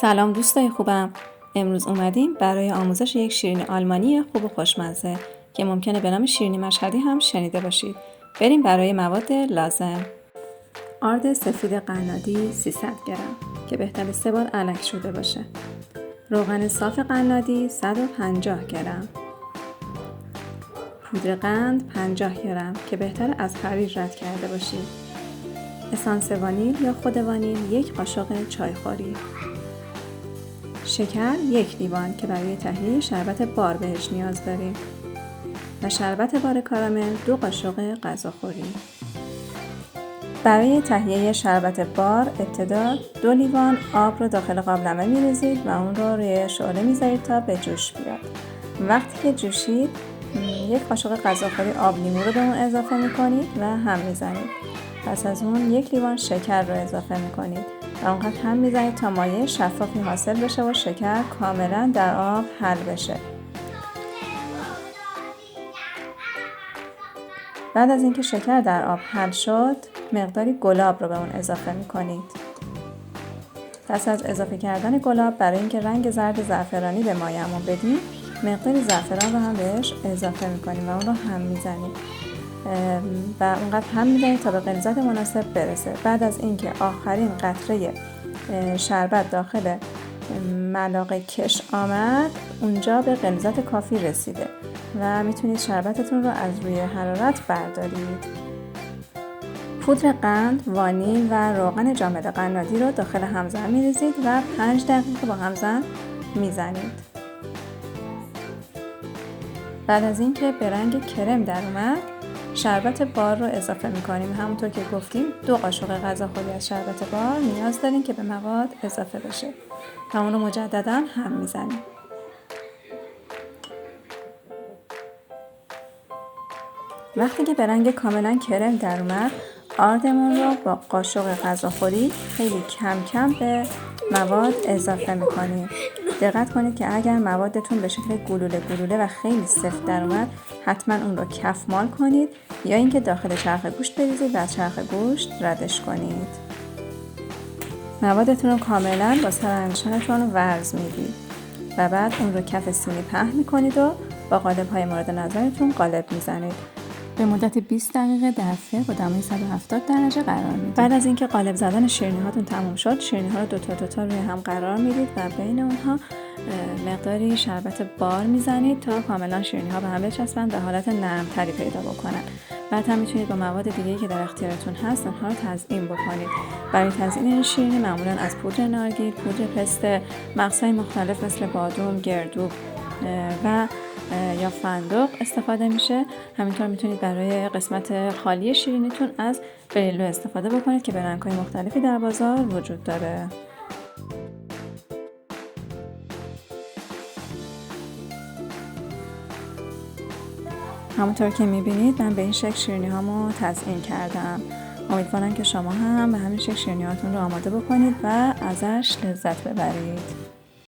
سلام دوستای خوبم. امروز اومدیم برای آموزش یک شیرینی آلمانی خوب و خوشمزه که ممکنه به نام شیرینی مشهدی هم شنیده باشید. بریم برای مواد لازم. آرد سفید قنادی 300 گرم که بهتره 3 بار الک شده باشه. روغن صاف قنادی 150 گرم. پودر قند 50 گرم که بهتره از حریر رد کرده باشید. اسانس وانیل یا خود وانیل 1 قاشق چایخوری. شکر 1 لیوان که برای تهیه شربت بار بهش نیاز داریم و شربت بار کارامل 2 قاشق غذاخوری. برای تهیه شربت بار ابتدا 2 لیوان آب رو داخل قابلمه می‌ریزید و اون رو روی شعله می‌ذارید تا به جوش بیاد. وقتی که جوشید 1 قاشق غذاخوری آب لیمو رو به اون اضافه می‌کنید و هم می‌زنید. پس از اون 1 لیوان شکر رو اضافه می‌کنید و اونقدر هم می‌زنید تا مایع شفافی حاصل بشه و شکر کاملا در آب حل بشه. بعد از اینکه شکر در آب حل شد مقداری گلاب رو به اون اضافه می‌کنید. پس از اضافه کردن گلاب برای اینکه رنگ زرد زعفرانی به مایعمون بدیم مقداری زعفران رو هم بهش اضافه می‌کنیم و اون رو هم می‌زنیم و اونقدر هم می‌زنید تا به غلیظت مناسب برسه. بعد از اینکه آخرین قطره شربت داخل ملاقه کش آمد اونجا به غلیظت کافی رسیده و میتونید شربتتون رو از روی حرارت بردارید. پودر قند، وانیل و روغن جامد قنادی رو داخل همزن میریزید و 5 دقیقه با همزن میزنید. بعد از اینکه به رنگ کرم در اومد شربت بار رو اضافه میکنیم. همونطور که گفتیم 2 قاشق غذاخوری از شربت بار نیاز داریم که به مواد اضافه بشه و اون رو مجددا هم میزنیم. وقتی که به رنگ کاملا کرم در اومد آردمون رو با قاشق غذاخوری خیلی کم کم به مواد اضافه میکنیم. دقت کنید که اگر موادتون به شکل گلوله و خیلی سفت در اومد حتما اون رو کفمال کنید یا اینکه داخل چرخ گوشت بریزید و از چرخ گوشت ردش کنید. موادتون رو کاملا با سرانگشتتون ورز میدید و بعد اون رو کف سینی پهن میکنید و با قالب‌های مورد نظرتون قالب میزنید. به مدت 20 دقیقه در فر با دمای 170 درجه قرار میدید. بعد از اینکه قالب زدن شیرینی هاتون تموم شد شیرینی ها رو دو تا روی هم قرار میدید و بین اونها مقداری شربت بار میزنید تا کاملا شیرینی ها به هم بچسبن و حالت نرم تری پیدا بکنن. بعد هم میتونید با مواد دیگه‌ای که در اختیارتون هست اونها رو تزیین بکنید. برای تزیین این شیرینی معمولا از پودر نارگیل، پودر پسته، مغزهای مختلف مثل بادام، گردو و یا فندق استفاده میشه. همینطور میتونید برای قسمت خالی شیرینیتون از بریلو استفاده بکنید که به رنگ‌های مختلفی در بازار وجود داره. همونطور که میبینید من به این شکل شیرینی هامو تزیین کردم. امیدوارم که شما هم به همین شکل شیرینی هاتون رو آماده بکنید و ازش لذت ببرید.